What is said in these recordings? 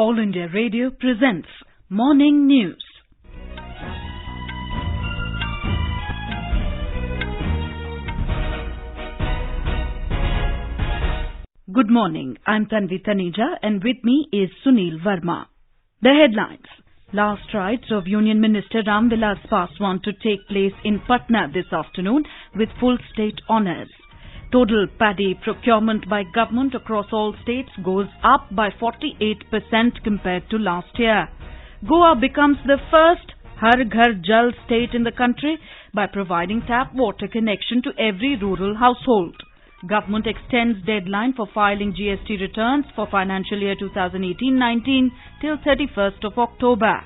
All India Radio presents Morning News. Good morning, I'm Tanvi Taneja and with me is Sunil Verma. The headlines. Last rites of Union Minister Ram Vilas Paswan to take place in Patna this afternoon with full state honours. Total paddy procurement by government across all states goes up by 48% compared to last year. Goa becomes the first Har Ghar Jal state in the country by providing tap water connection to every rural household. Government extends deadline for filing GST returns for financial year 2018-19 till 31st of October.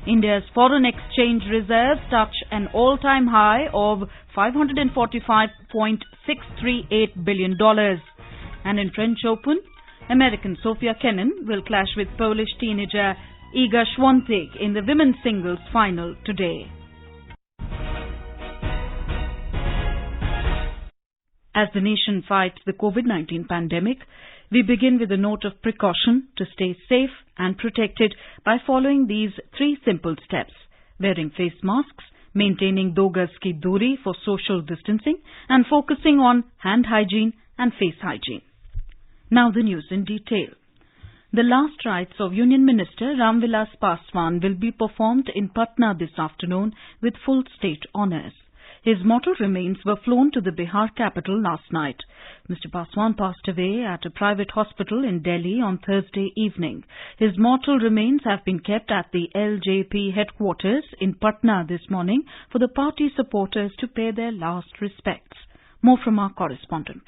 India's foreign exchange reserves touch an all-time high of $545.638 billion. And in French Open, American Sofia Kenin will clash with Polish teenager Iga Świątek in the women's singles final today. As the nation fights the COVID-19 pandemic, we begin with a note of precaution to stay safe and protected by following these three simple steps: wearing face masks, maintaining 2 gaz ki duri for social distancing, and focusing on hand hygiene and face hygiene. Now the news in detail. The last rites of Union Minister Ram Vilas Paswan will be performed in Patna this afternoon with full state honours. His mortal remains were flown to the Bihar capital last night. Mr. Paswan passed away at a private hospital in Delhi on Thursday evening. His mortal remains have been kept at the LJP headquarters in Patna this morning for the party supporters to pay their last respects. More from our correspondent.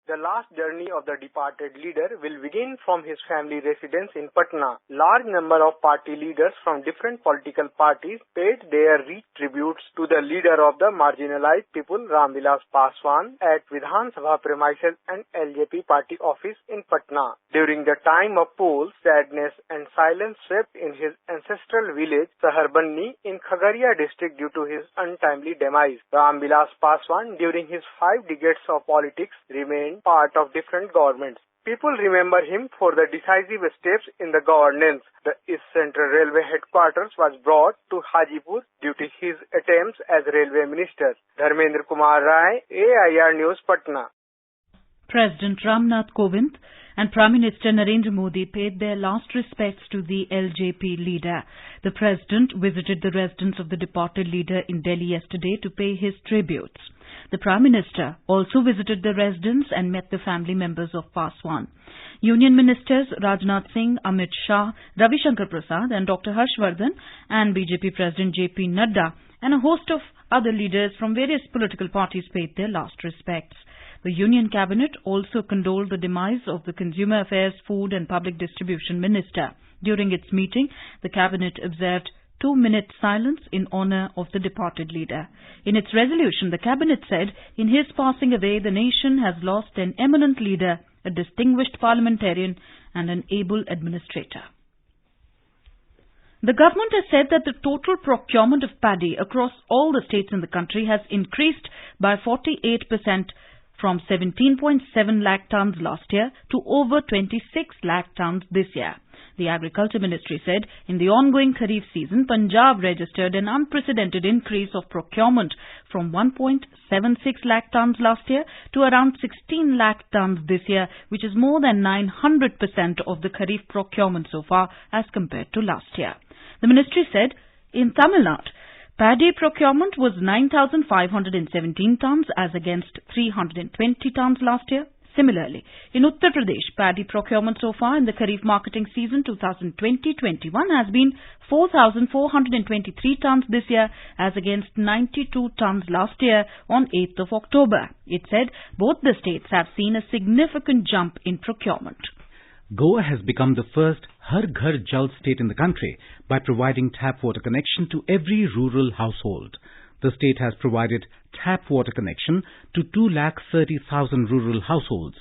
The last journey of the departed leader will begin from his family residence in Patna. Large number of party leaders from different political parties paid their tributes to the leader of the marginalized people, Ram Vilas Paswan, at Vidhan Sabha premises and LJP party office in Patna. During the time of polls, sadness and silence swept in his ancestral village, Saharbanni, in Khagaria district due to his untimely demise. Ram Vilas Paswan, during his 5 decades of politics, remained part of different governments. People remember him for the decisive steps in the governance. The East Central Railway headquarters was brought to Hajipur due to his attempts as railway minister. Dharmendra Kumar Rai, AIR News, Patna. President Ramnath Kovind and Prime Minister Narendra Modi paid their last respects to the LJP leader. The President visited the residence of the departed leader in Delhi yesterday to pay his tributes. The Prime Minister also visited the residence and met the family members of Paswan. Union Ministers Rajnath Singh, Amit Shah, Ravi Shankar Prasad and Dr. Harshvardhan and BJP President JP Nadda and a host of other leaders from various political parties paid their last respects. The Union Cabinet also condoled the demise of the Consumer Affairs, Food and Public Distribution Minister. During its meeting, the Cabinet observed 2-minute silence in honour of the departed leader. In its resolution, the Cabinet said, in his passing away, the nation has lost an eminent leader, a distinguished parliamentarian and an able administrator. The government has said that the total procurement of paddy across all the states in the country has increased by 48% from 17.7 lakh tonnes last year to over 26 lakh tonnes this year. The Agriculture Ministry said in the ongoing Kharif season, Punjab registered an unprecedented increase of procurement from 1.76 lakh tonnes last year to around 16 lakh tonnes this year, which is more than 900% of the Kharif procurement so far as compared to last year. The ministry said in Tamil Nadu, paddy procurement was 9,517 tonnes as against 320 tonnes last year. Similarly, in Uttar Pradesh, paddy procurement so far in the Kharif marketing season 2020-21 has been 4,423 tonnes this year as against 92 tonnes last year on 8th of October. It said both the states have seen a significant jump in procurement. Goa has become the first Har Ghar Jal state in the country by providing tap water connection to every rural household. The state has provided tap water connection to 230,000 rural households.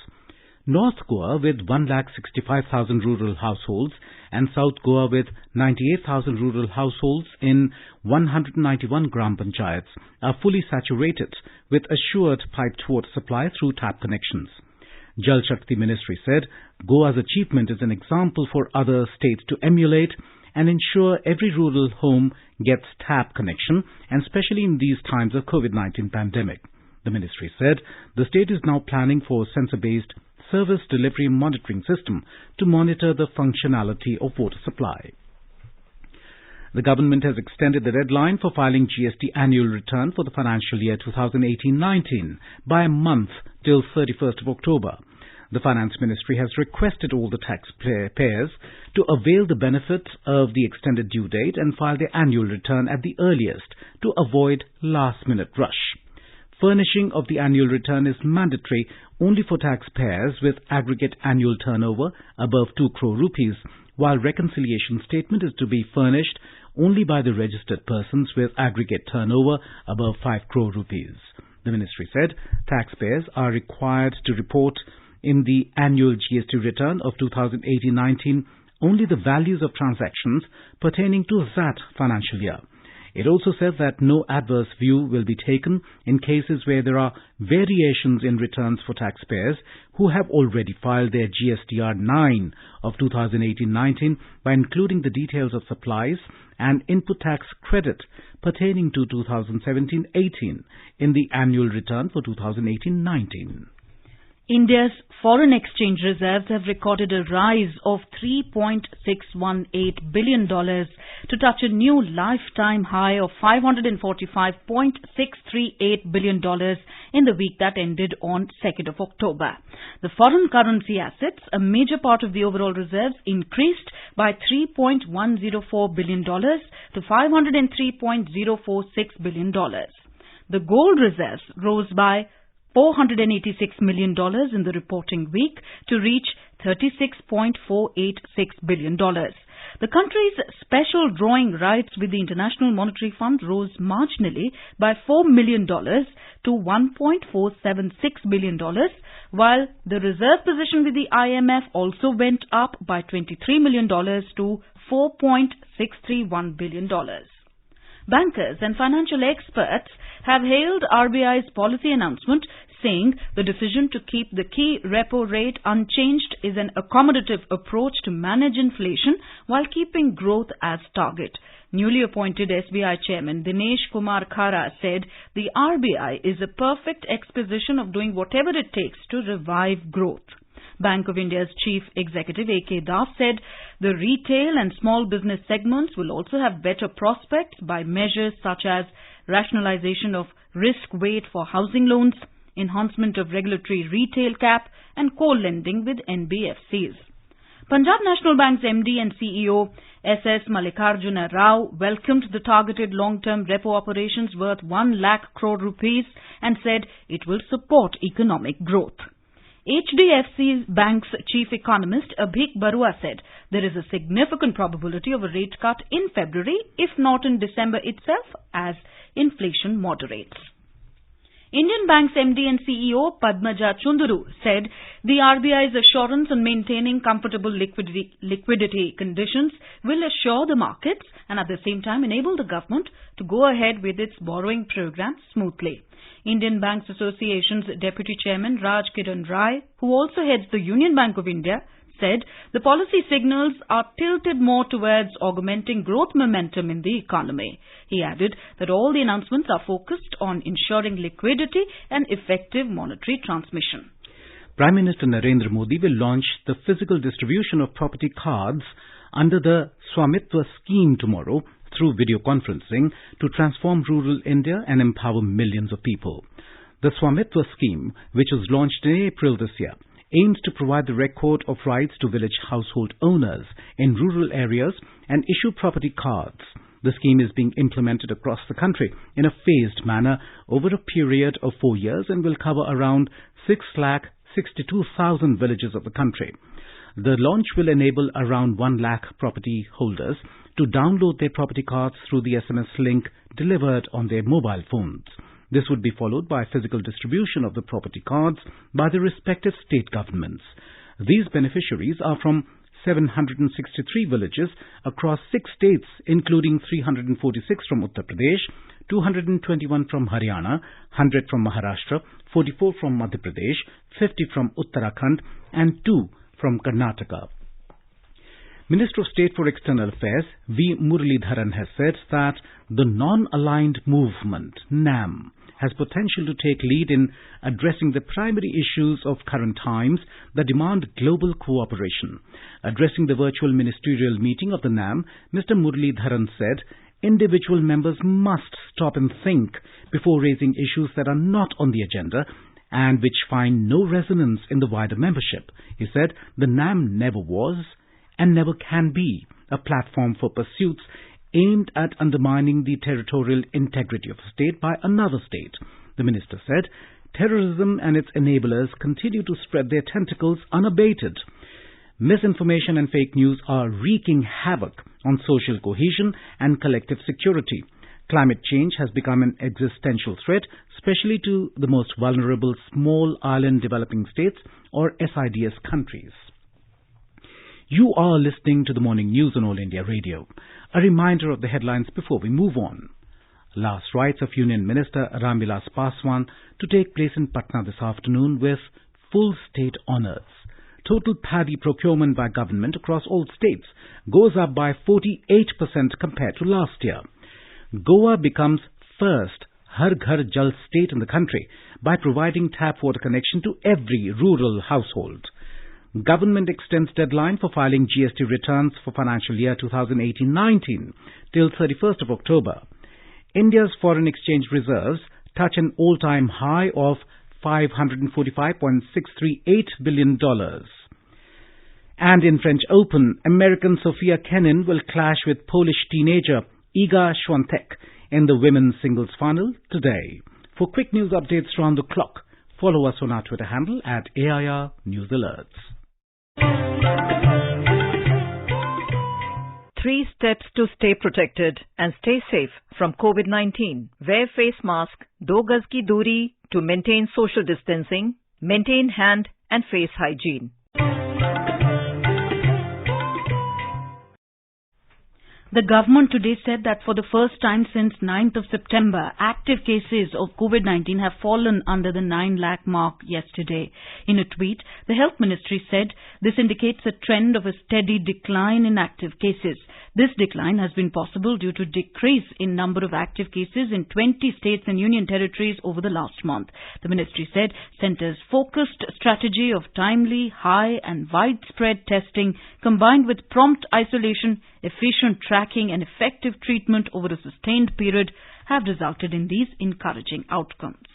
North Goa with 165,000 rural households and South Goa with 98,000 rural households in 191 Gram Panchayats are fully saturated with assured piped water supply through tap connections. Jal Shakti Ministry said Goa's achievement is an example for other states to emulate and ensure every rural home gets tap connection, and especially in these times of COVID-19 pandemic. The ministry said the state is now planning for a sensor-based service delivery monitoring system to monitor the functionality of water supply. The government has extended the deadline for filing GST annual return for the financial year 2018-19 by a month till 31st of October. The Finance Ministry has requested all the taxpayers to avail the benefits of the extended due date and file their annual return at the earliest to avoid last-minute rush. Furnishing of the annual return is mandatory only for taxpayers with aggregate annual turnover above 2 crore rupees, while reconciliation statement is to be furnished only by the registered persons with aggregate turnover above 5 crore rupees. The ministry said taxpayers are required to report in the annual GST return of 2018-19 only the values of transactions pertaining to that financial year. It also said that no adverse view will be taken in cases where there are variations in returns for taxpayers who have already filed their GSTR 9 of 2018-19 by including the details of supplies and input tax credit pertaining to 2017-18 in the annual return for 2018-19. India's foreign exchange reserves have recorded a rise of $3.618 billion to touch a new lifetime high of $545.638 billion in the week that ended on 2nd of October. The foreign currency assets, a major part of the overall reserves, increased by $3.104 billion to $503.046 billion. The gold reserves rose by $486 million in the reporting week to reach $36.486 billion. The country's special drawing rights with the International Monetary Fund rose marginally by $4 million to $1.476 billion, while the reserve position with the IMF also went up by $23 million to $4.631 billion. Bankers and financial experts have hailed RBI's policy announcement, saying the decision to keep the key repo rate unchanged is an accommodative approach to manage inflation while keeping growth as target. Newly appointed SBI Chairman Dinesh Kumar Khara said the RBI is a perfect exposition of doing whatever it takes to revive growth. Bank of India's Chief Executive A.K. Das said the retail and small business segments will also have better prospects by measures such as rationalization of risk weight for housing loans, enhancement of regulatory retail cap and co-lending with NBFCs. Punjab National Bank's MD and CEO S.S. Mallikarjuna Rao welcomed the targeted long-term repo operations worth 1 lakh crore rupees and said it will support economic growth. HDFC Bank's chief economist Abhik Barua said there is a significant probability of a rate cut in February, if not in December itself, as inflation moderates. Indian Bank's MD and CEO Padmaja Chunduru said the RBI's assurance on maintaining comfortable liquidity conditions will assure the markets and at the same time enable the government to go ahead with its borrowing program smoothly. Indian Banks Association's Deputy Chairman Raj Kiran Rai, who also heads the Union Bank of India, said the policy signals are tilted more towards augmenting growth momentum in the economy. He added that all the announcements are focused on ensuring liquidity and effective monetary transmission. Prime Minister Narendra Modi will launch the physical distribution of property cards under the Swamitva scheme tomorrow through video conferencing to transform rural India and empower millions of people. The Swamitva scheme, which was launched in April this year, aims to provide the record of rights to village household owners in rural areas and issue property cards. The scheme is being implemented across the country in a phased manner over a period of 4 years and will cover around 6,62,000 villages of the country. The launch will enable around 1 lakh property holders to download their property cards through the SMS link delivered on their mobile phones. This would be followed by physical distribution of the property cards by the respective state governments. These beneficiaries are from 763 villages across 6 states, including 346 from Uttar Pradesh, 221 from Haryana, 100 from Maharashtra, 44 from Madhya Pradesh, 50 from Uttarakhand, and 2 from Karnataka. Minister of State for External Affairs, V. Muralidharan, has said that the Non-Aligned Movement, NAM, has potential to take lead in addressing the primary issues of current times that demand global cooperation. Addressing the virtual ministerial meeting of the NAM, Mr. Muralidharan said, individual members must stop and think before raising issues that are not on the agenda and which find no resonance in the wider membership. He said, the NAM never was and never can be a platform for pursuits aimed at undermining the territorial integrity of a state by another state. The minister said, terrorism and its enablers continue to spread their tentacles unabated. Misinformation and fake news are wreaking havoc on social cohesion and collective security. Climate change has become an existential threat, especially to the most vulnerable small island developing states or SIDS countries. You are listening to the morning news on All India Radio. A reminder of the headlines before we move on. Last rites of Union Minister Ramvilas Paswan to take place in Patna this afternoon with full state honours. Total paddy procurement by government across all states goes up by 48% compared to last year. Goa becomes first Har Ghar Jal state in the country by providing tap water connection to every rural household. Government extends deadline for filing GST returns for financial year 2018-19 till 31st of October. India's foreign exchange reserves touch an all-time high of $545.638 billion. And in French Open, American Sofia Kenin will clash with Polish teenager Iga Świątek in the women's singles final today. For quick news updates round the clock, follow us on our Twitter handle at AIR News Alerts. 3 steps to stay protected and stay safe from COVID-19. Wear face mask, 2 gaz ki duri to maintain social distancing, maintain hand and face hygiene. The government today said that for the first time since 9th of September, active cases of COVID-19 have fallen under the 9 lakh mark yesterday. In a tweet, the Health Ministry said this indicates a trend of a steady decline in active cases. This decline has been possible due to decrease in number of active cases in 20 states and union territories over the last month. The ministry said centre's focused strategy of timely, high and widespread testing combined with prompt isolation, efficient tracking and effective treatment over a sustained period have resulted in these encouraging outcomes.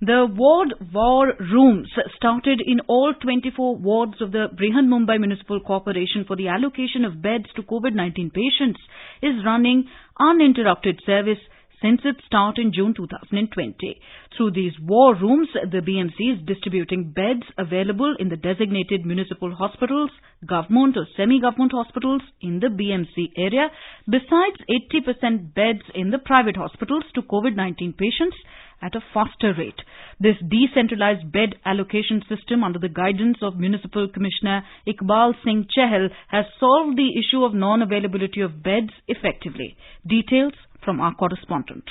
The ward war rooms started in all 24 wards of the Brihan Mumbai Municipal Corporation for the allocation of beds to COVID-19 patients is running uninterrupted service since its start in June 2020. Through these war rooms, the BMC is distributing beds available in the designated municipal hospitals, government or semi-government hospitals in the BMC area, besides 80% beds in the private hospitals to COVID-19 patients at a faster rate. This decentralized bed allocation system under the guidance of Municipal Commissioner Iqbal Singh Chahal has solved the issue of non-availability of beds effectively. Details from our correspondent.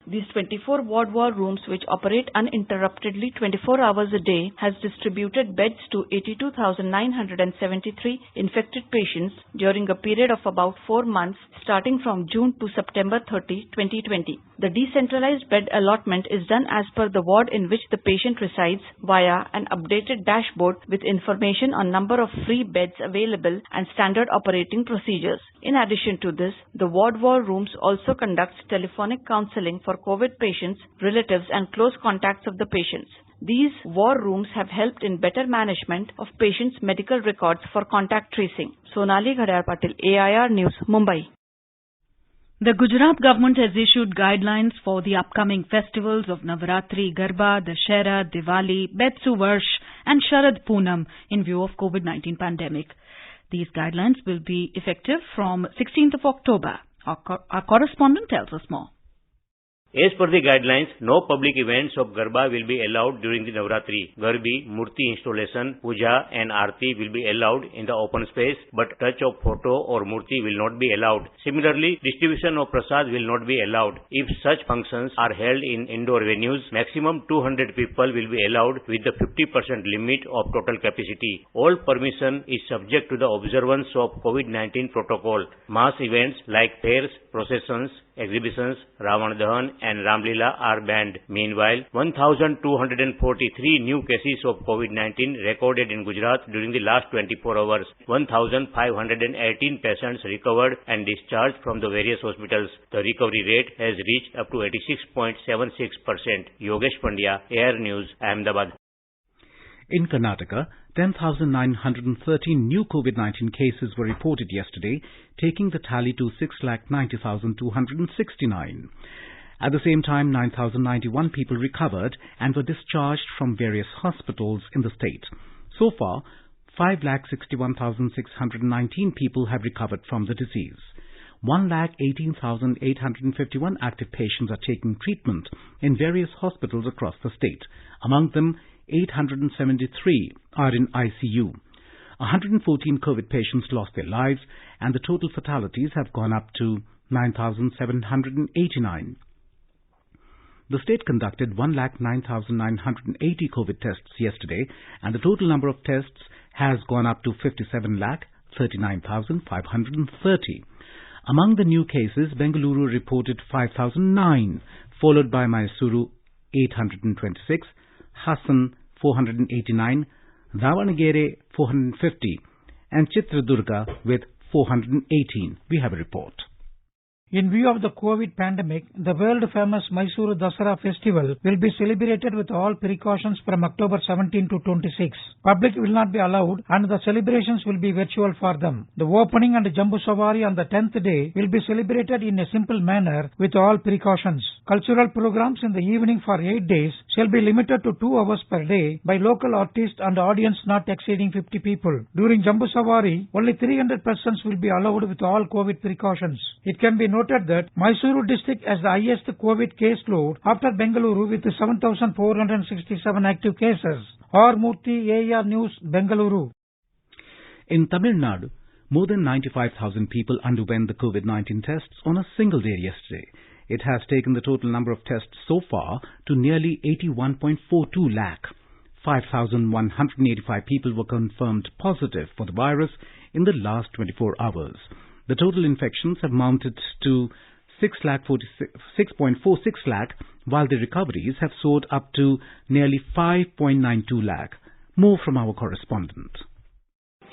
These 24 ward war rooms, which operate uninterruptedly 24 hours a day, has distributed beds to 82,973 infected patients during a period of about 4 months starting from June to September 30, 2020. The decentralized bed allotment is done as per the ward in which the patient resides via an updated dashboard with information on number of free beds available and standard operating procedures. In addition to this, the ward war rooms also conducts telephonic counseling for COVID patients, relatives and close contacts of the patients. These war rooms have helped in better management of patients' medical records for contact tracing. Sonali Ghadayar Patil, AIR News, Mumbai. The Gujarat government has issued guidelines for the upcoming festivals of Navaratri, Garba, Dashera, Diwali, Betsu Varsh and Sharad Poonam in view of COVID-19 pandemic. These guidelines will be effective from 16th of October. Our correspondent tells us more. As per the guidelines, no public events of Garba will be allowed during the Navratri. Garbi, Murti installation, Puja and Aarti will be allowed in the open space, but touch of photo or Murti will not be allowed. Similarly, distribution of prasad will not be allowed. If such functions are held in indoor venues, maximum 200 people will be allowed with the 50% limit of total capacity. All permission is subject to the observance of COVID-19 protocol. Mass events like fairs, processions, exhibitions, Ravan Dahan and Ramlila are banned. Meanwhile, 1,243 new cases of COVID-19 recorded in Gujarat during the last 24 hours. 1,518 patients recovered and discharged from the various hospitals. The recovery rate has reached up to 86.76%. Yogesh Pandya, Air News, Ahmedabad. In Karnataka, 10,913 new COVID-19 cases were reported yesterday, taking the tally to 6,90,269. At the same time, 9,091 people recovered and were discharged from various hospitals in the state. So far, 5,61,619 people have recovered from the disease. 1,18,851 active patients are taking treatment in various hospitals across the state. Among them, 873 are in ICU. 114 COVID patients lost their lives and the total fatalities have gone up to 9,789. The state conducted 1,09,980 COVID tests yesterday and the total number of tests has gone up to 57,39,530. Among the new cases, Bengaluru reported 5,009, followed by Mysuru 826, Hassan 489, Davanagere 450 and Chitradurga with 418. We have a report. In view of the COVID pandemic, the world-famous Mysuru Dasara festival will be celebrated with all precautions from October 17 to 26. Public will not be allowed and the celebrations will be virtual for them. The opening and Jambu Savari on the 10th day will be celebrated in a simple manner with all precautions. Cultural programs in the evening for 8 days shall be limited to 2 hours per day by local artists and audience not exceeding 50 people. During Jambu Savari, only 300 persons will be allowed with all COVID precautions. It can be noted that Mysuru district has the highest COVID case load after Bengaluru with 7,467 active cases. R. Murthy, AR News, Bengaluru. In Tamil Nadu, more than 95,000 people underwent the COVID-19 tests on a single day yesterday. It has taken the total number of tests so far to nearly 81.42 lakh. 5,185 people were confirmed positive for the virus in the last 24 hours. The total infections have mounted to 6.46 lakh, while the recoveries have soared up to nearly 5.92 lakh. More from our correspondent.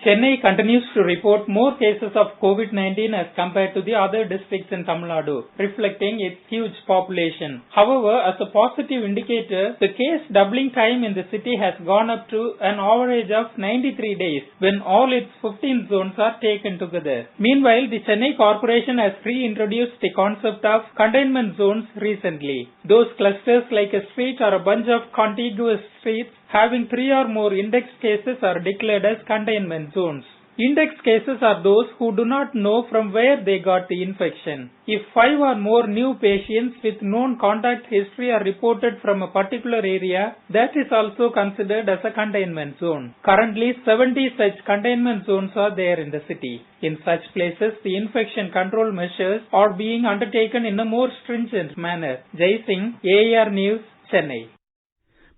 Chennai continues to report more cases of COVID-19 as compared to the other districts in Tamil Nadu, reflecting its huge population. However, as a positive indicator, the case doubling time in the city has gone up to an average of 93 days when all its 15 zones are taken together. Meanwhile, the Chennai Corporation has reintroduced the concept of containment zones recently. Those clusters like a street or a bunch of contiguous streets having 3 or more index cases are declared as containment zones. Index cases are those who do not know from where they got the infection. If 5 or more new patients with known contact history are reported from a particular area, that is also considered as a containment zone. Currently, 70 such containment zones are there in the city. In such places, the infection control measures are being undertaken in a more stringent manner. Jai Singh, AR News, Chennai.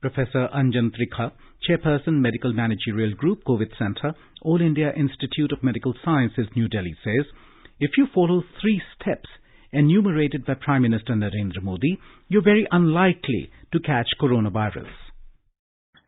Professor Anjan Trikha, Chairperson Medical Managerial Group, COVID Center, All India Institute of Medical Sciences, New Delhi says, if you follow 3 steps enumerated by Prime Minister Narendra Modi, you're very unlikely to catch coronavirus.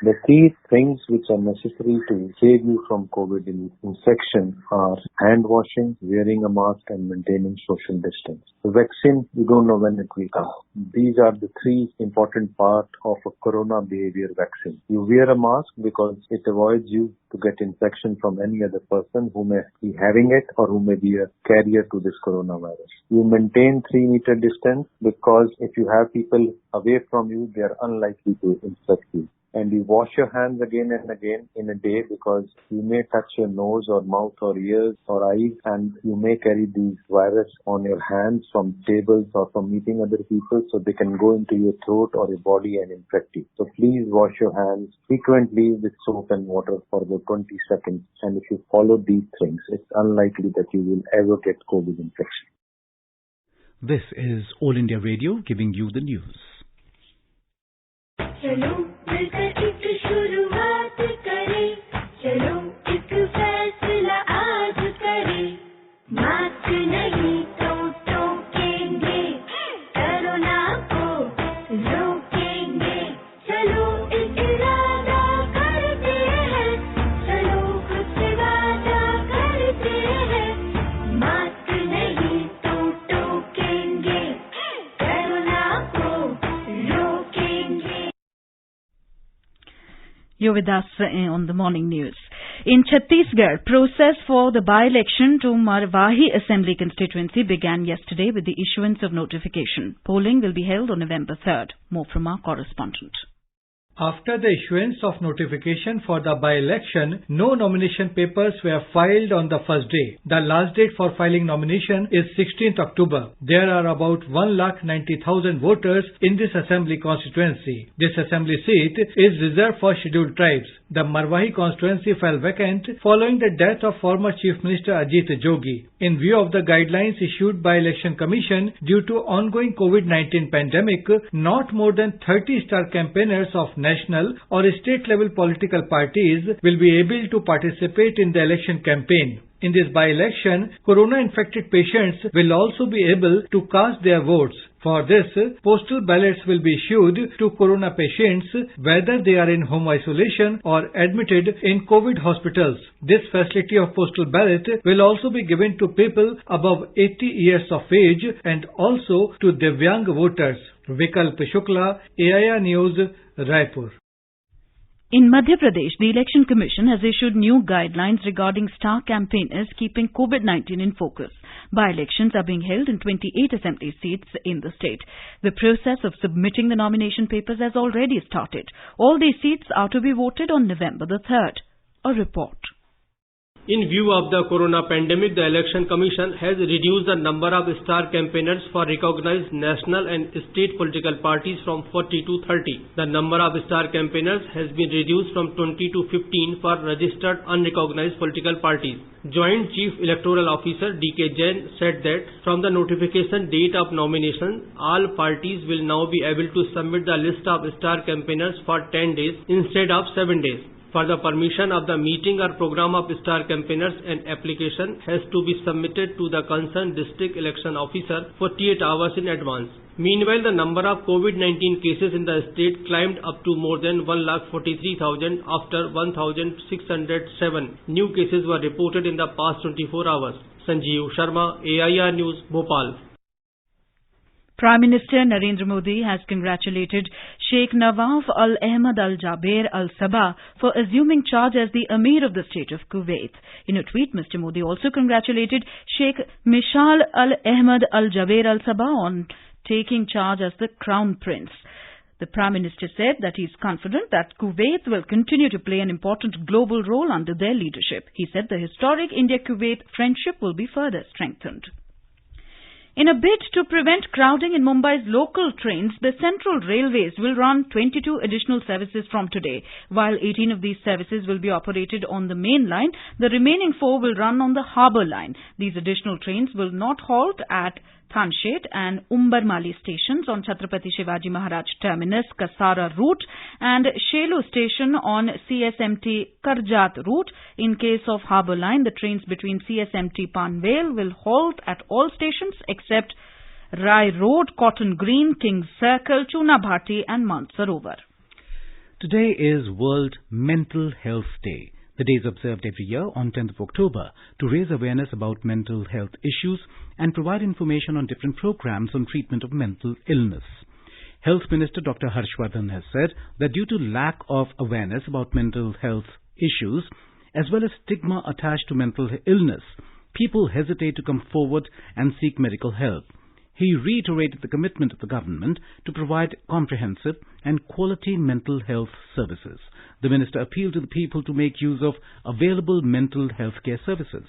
The key things which are necessary to save you from COVID infection are hand washing, wearing a mask and maintaining social distance. The vaccine, you don't know when it will come. These are the 3 important parts of a corona behavior vaccine. You wear a mask because it avoids you to get infection from any other person who may be having it or who may be a carrier to this coronavirus. You maintain 3-meter distance because if you have people away from you, they are unlikely to infect you. and you wash your hands again and again in a day, because you may touch your nose or mouth or ears or eyes, and you may carry these virus on your hands from tables or from meeting other people, so they can go into your throat or your body and infect you. So please wash your hands frequently with soap and water for about 20 seconds, and if you follow these things, it's unlikely that you will ever get COVID infection. This is All India Radio giving you the news. चलो मिलकर एक शुरुआत करें, चलो एक फैसला आज करें, मास्क नहीं तो टोकेंगे, कोरोना को रोकेंगे, चलो एक इरादा करते हैं, चलो खुद से वादा करते हैं, मास्क नहीं तो टोकेंगे, कोरोना को रोकेंगे. You're with us on the morning news. In Chhattisgarh, process for the by-election to Marwahi Assembly constituency began yesterday with the issuance of notification. Polling will be held on November 3rd. More from our correspondent. After the issuance of notification for the by-election, no nomination papers were filed on the first day. The last date for filing nomination is 16th October. There are about 1,90,000 voters in this assembly constituency. This assembly seat is reserved for scheduled tribes. The Marwahi constituency fell vacant following the death of former Chief Minister Ajit Jogi. In view of the guidelines issued by Election Commission due to ongoing COVID-19 pandemic, not more than 30 star campaigners of national or state level political parties will be able to participate in the election campaign. In this by-election, corona-infected patients will also be able to cast their votes. For this, postal ballots will be issued to corona patients whether they are in home isolation or admitted in COVID hospitals. This facility of postal ballot will also be given to people above 80 years of age and also to Divyang voters. Vikalp Shukla, AIR News, Raipur. In Madhya Pradesh, the Election Commission has issued new guidelines regarding star campaigners keeping COVID-19 in focus. By-elections are being held in 28 assembly seats in the state. The process of submitting the nomination papers has already started. All these seats are to be voted on November the 3rd. A report. In view of the corona pandemic, the Election Commission has reduced the number of star campaigners for recognized national and state political parties from 40 to 30. The number of star campaigners has been reduced from 20 to 15 for registered unrecognized political parties. Joint Chief Electoral Officer D.K. Jain said that from the notification date of nomination, all parties will now be able to submit the list of star campaigners for 10 days instead of 7 days. For the permission of the meeting or program of star campaigners, an application has to be submitted to the concerned district election officer 48 hours in advance. Meanwhile, the number of COVID-19 cases in the state climbed up to more than 1,43,000 after 1,607 new cases were reported in the past 24 hours. Sanjeev Sharma, AIR News, Bhopal. Prime Minister Narendra Modi has congratulated Sheikh Nawaf Al Ahmad Al Jaber Al Sabah for assuming charge as the Emir of the State of Kuwait. In a tweet, Mr. Modi also congratulated Sheikh Mishal Al Ahmad Al Jaber Al Sabah on taking charge as the Crown Prince. The Prime Minister said that he is confident that Kuwait will continue to play an important global role under their leadership. He said the historic India-Kuwait friendship will be further strengthened. In a bid to prevent crowding in Mumbai's local trains, the Central Railways will run 22 additional services from today. While 18 of these services will be operated on the main line, the remaining 4 will run on the harbour line. These additional trains will not halt at Thanshet and Umbarmali stations on Chhatrapati Shivaji Maharaj Terminus Kasara route and Shelu station on CSMT Karjat route. In case of Harbour Line, the trains between CSMT Panvel will halt at all stations except Rai Road, Cotton Green, King's Circle, Chuna Bhati and Mansarovar. Today is World Mental Health Day. The day is observed every year on 10th of October to raise awareness about mental health issues and provide information on different programs on treatment of mental illness. Health Minister Dr. Harshvardhan has said that due to lack of awareness about mental health issues as well as stigma attached to mental illness, people hesitate to come forward and seek medical help. He reiterated the commitment of the government to provide comprehensive and quality mental health services. The minister appealed to the people to make use of available mental health care services.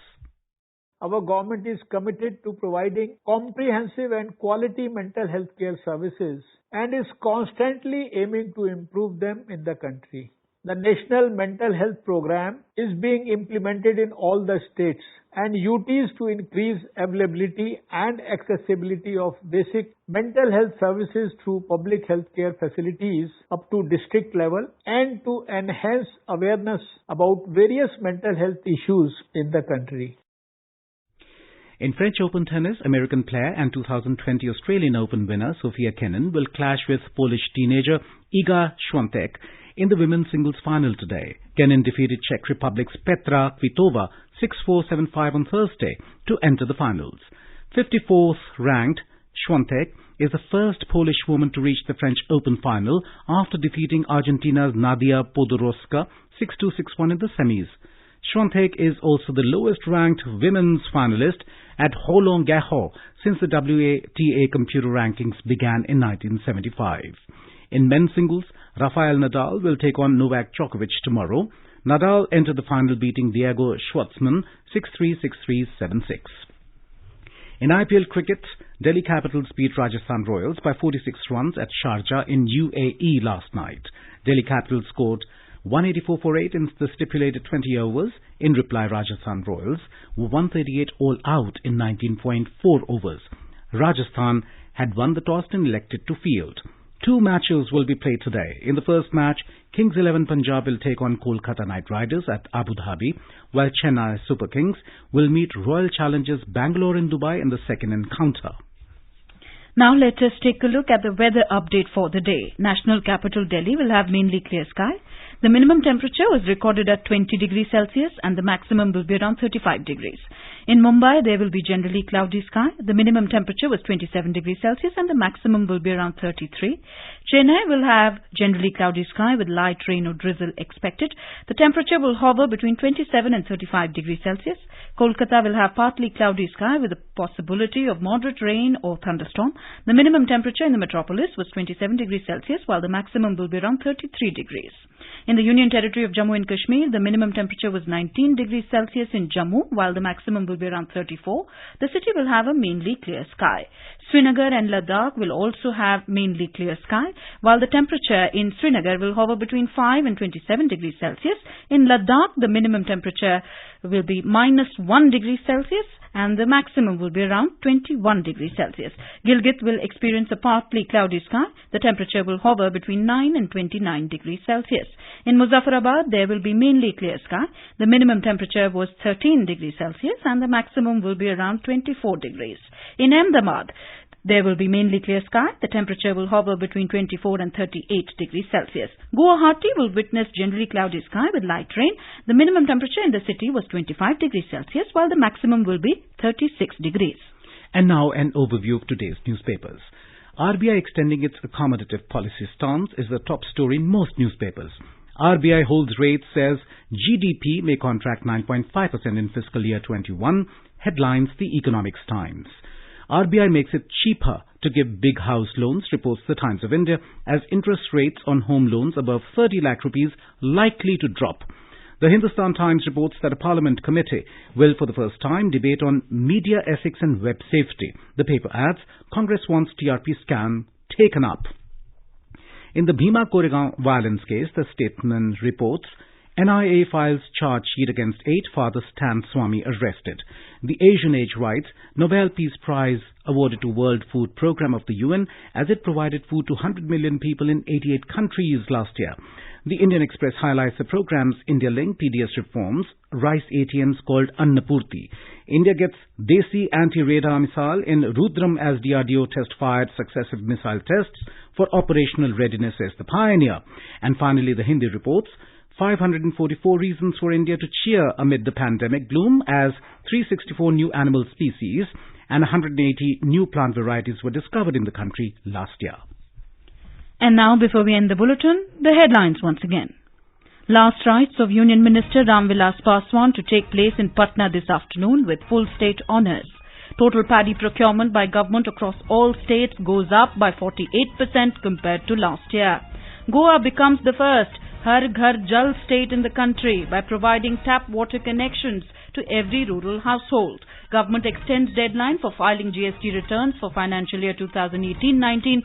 Our government is committed to providing comprehensive and quality mental health care services and is constantly aiming to improve them in the country. The National Mental Health Program is being implemented in all the states and UTs to increase availability and accessibility of basic mental health services through public health care facilities up to district level and to enhance awareness about various mental health issues in the country. In French Open tennis, American player and 2020 Australian Open winner Sofia Kenin will clash with Polish teenager Iga Świątek in the women's singles final today. Kenin defeated Czech Republic's Petra Kvitova 6-4, 7-5 on Thursday to enter the finals. 54th ranked, Świątek is the first Polish woman to reach the French Open final after defeating Argentina's Nadia Podoroska 6-2, 6-1 in the semis. Świątek is also the lowest-ranked women's finalist at Roland Garros since the WTA computer rankings began in 1975. In men's singles, Rafael Nadal will take on Novak Djokovic tomorrow. Nadal entered the final beating Diego Schwartzman 6-3, 6-3, 7-6. In IPL cricket, Delhi Capitals beat Rajasthan Royals by 46 runs at Sharjah in UAE last night. Delhi Capitals scored 184 for 8 in the stipulated 20 overs. In reply, Rajasthan Royals were 138 all out in 19.4 overs. Rajasthan had won the toss and elected to field. Two matches will be played today. In the first match, Kings 11 Punjab will take on Kolkata Knight Riders at Abu Dhabi, while Chennai Super Kings will meet Royal Challengers Bangalore in Dubai in the second encounter. Now let us take a look at the weather update for the day. National capital Delhi will have mainly clear sky. The minimum temperature was recorded at 20 degrees Celsius and the maximum will be around 35 degrees. In Mumbai, there will be generally cloudy sky. The minimum temperature was 27 degrees Celsius and the maximum will be around 33. Chennai will have generally cloudy sky with light rain or drizzle expected. The temperature will hover between 27 and 35 degrees Celsius. Kolkata will have partly cloudy sky with a possibility of moderate rain or thunderstorm. The minimum temperature in the metropolis was 27 degrees Celsius while the maximum will be around 33 degrees. In the Union Territory of Jammu and Kashmir, the minimum temperature was 19 degrees Celsius in Jammu, while the maximum will be around 34. The city will have a mainly clear sky. Srinagar and Ladakh will also have mainly clear sky, while the temperature in Srinagar will hover between 5 and 27 degrees Celsius. In Ladakh, the minimum temperature will be -1 degree Celsius and the maximum will be around 21 degrees Celsius. Gilgit will experience a partly cloudy sky. The temperature will hover between 9 and 29 degrees Celsius. In Muzaffarabad, there will be mainly clear sky. The minimum temperature was 13 degrees Celsius and the maximum will be around 24 degrees. In Ahmedabad, there will be mainly clear sky. The temperature will hover between 24 and 38 degrees Celsius. Guwahati will witness generally cloudy sky with light rain. The minimum temperature in the city was 25 degrees Celsius while the maximum will be 36 degrees. And now an overview of today's newspapers. RBI extending its accommodative policy stance is the top story in most newspapers. RBI holds rates, says GDP may contract 9.5% in fiscal year 21, headlines The Economics Times. RBI makes it cheaper to give big house loans, reports the Times of India, as interest rates on home loans above 30 lakh rupees likely to drop. The Hindustan Times reports that a Parliament committee will for the first time debate on media ethics and web safety. The paper adds, Congress wants TRP scam taken up. In the Bhima Koregaon violence case, the Statesman reports, NIA files charge sheet against 8 Father Stan Swami arrested. The Asian Age writes, Nobel Peace Prize awarded to World Food Programme of the UN as it provided food to 100 million people in 88 countries last year. The Indian Express highlights the programme's India-linked PDS reforms, rice ATMs called Annapurti. India gets Desi anti-radar missile in Rudram as DRDO test-fired successive missile tests for operational readiness as the pioneer. And finally, the Hindi reports, 544 reasons for India to cheer amid the pandemic gloom as 364 new animal species and 180 new plant varieties were discovered in the country last year. And now, before we end the bulletin, the headlines once again. Last rites of Union Minister Ram Vilas Paswan to take place in Patna this afternoon with full state honours. Total paddy procurement by government across all states goes up by 48% compared to last year. Goa becomes the first Har Ghar Jal state in the country by providing tap water connections to every rural household. Government extends deadline for filing GST returns for financial year 2018-19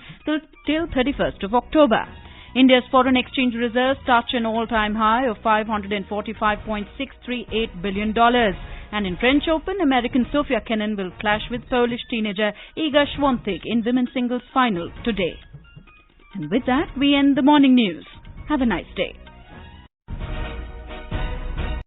till 31st of October. India's foreign exchange reserves touch an all-time high of $545.638 billion. And in French Open, American Sofia Kenin will clash with Polish teenager Iga Świątek in women's singles final today. And with that, we end the morning news. Have a nice day.